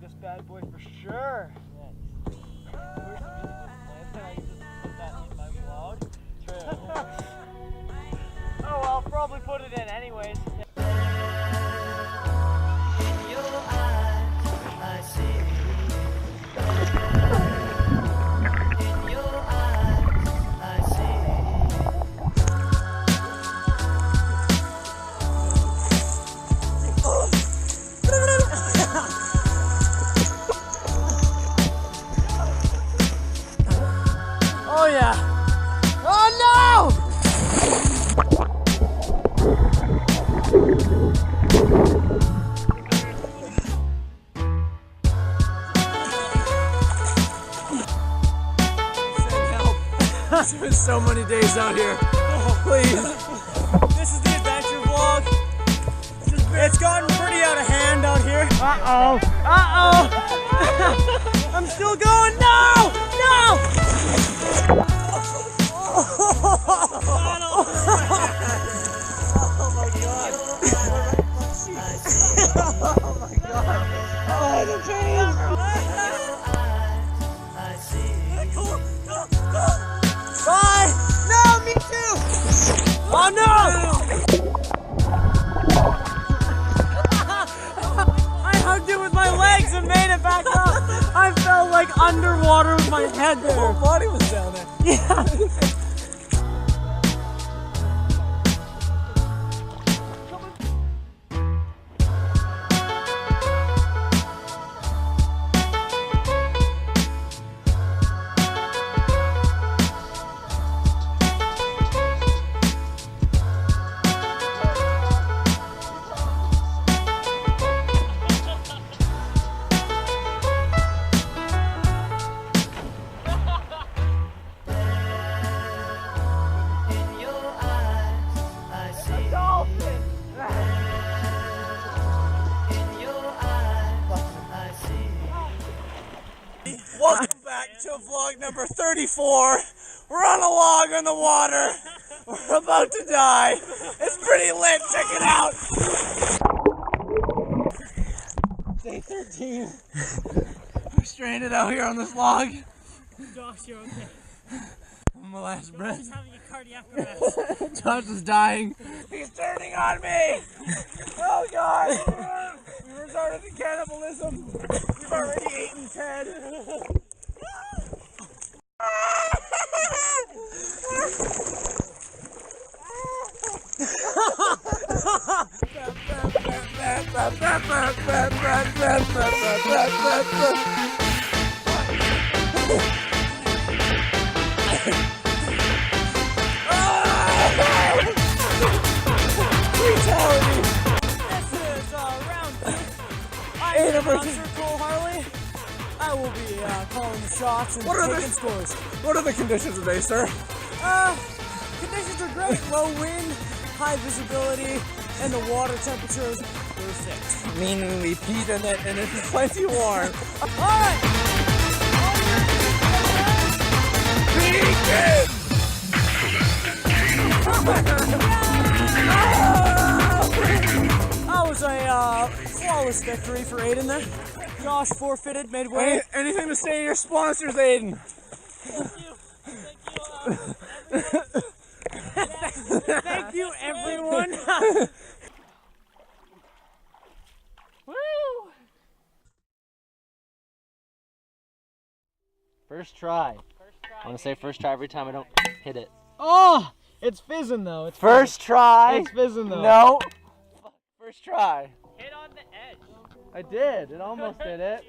this bad boy for sure. Yeah, wish the music wasn't playing, then I could just put that in my vlog. True. Oh well, I'll probably put it in anyways. In your eyes, I see. In your eyes, I see. Oh yeah. Oh no! Send help. It's been so many days out here. Please. This is the adventure vlog. It's gotten pretty out of hand out here. Uh-oh. Uh-oh. I'm still going. No! No! Oh my god. Oh my god. Oh, the pain. Bye! No, me too! Oh no! I hugged it with my legs and made it back up. I felt like underwater with my head there. Your whole body was down there. Yeah. Welcome back to vlog number 34. We're on a log on the water. We're about to die. It's pretty lit. Check it out. Day 13. We're stranded out here on this log. Josh, you're okay. On my last breath. He's having a cardiac arrest. Josh is dying. He's turning on me. Oh God. We resorted to cannibalism. We've already eaten Ted. This is round 2. I'm Announcer Cole Harley. I will be calling the shots and taking scores. What are the conditions today, sir? Conditions are great. Low wind, high visibility, and the water temperature is perfect. Meaning we peed in it and it's plenty warm. Alright! That was a flawless victory for Aiden there. Josh forfeited midway. Anything to say to your sponsors, Aiden? Thank you, everyone. Woo! First try. I want to say first try every time I don't hit it. Oh, it's fizzing though. It's First try. It's fizzing though. No. First try. Hit on the edge. I did. It almost did it.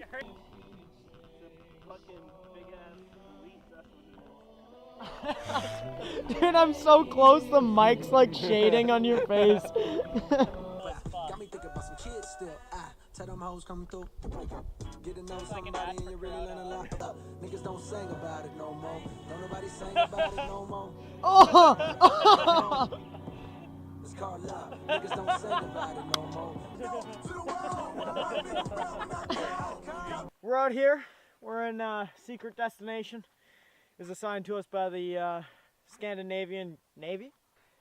Dude, I'm so close. The mic's like shading on your face. Got me thinking about some kids still. Tell them hoes come through. Get to know somebody and you really learn a lot. Niggas don't sing about it no more. Don't nobody sing about it no more. Oh! It's called love. Niggas don't sing about it no more. We're out here. We're in a secret destination. It was assigned to us by the Scandinavian Navy.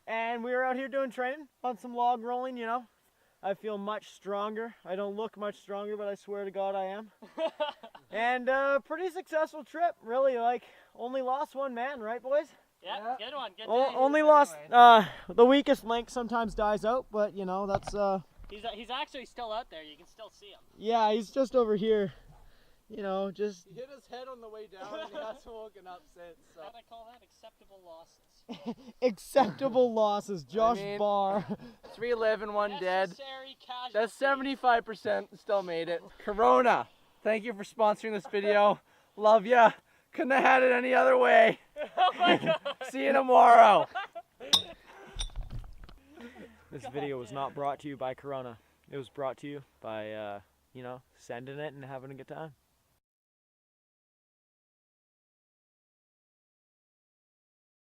And we were out here doing training on some log rolling, you know. I feel much stronger. I don't look much stronger, but I swear to God I am. And pretty successful trip, really. Like, only lost one man, right, boys? Yeah, good one. Good day. Only lost. The weakest link sometimes dies out, but you know that's. He's actually still out there. You can still see him. Yeah, he's just over here. You know, just. He hit his head on the way down and he hasn't woken up since. So. How do I call that? Acceptable losses. Acceptable losses. Josh mean, Barr. 3 living, 1 dead. Necessary That's casualties. 75%. Still made it. Corona, thank you for sponsoring this video. Love ya. Couldn't have had it any other way. Oh my God. See you tomorrow. This video was not brought to you by Corona. It was brought to you by, you know, sending it and having a good time.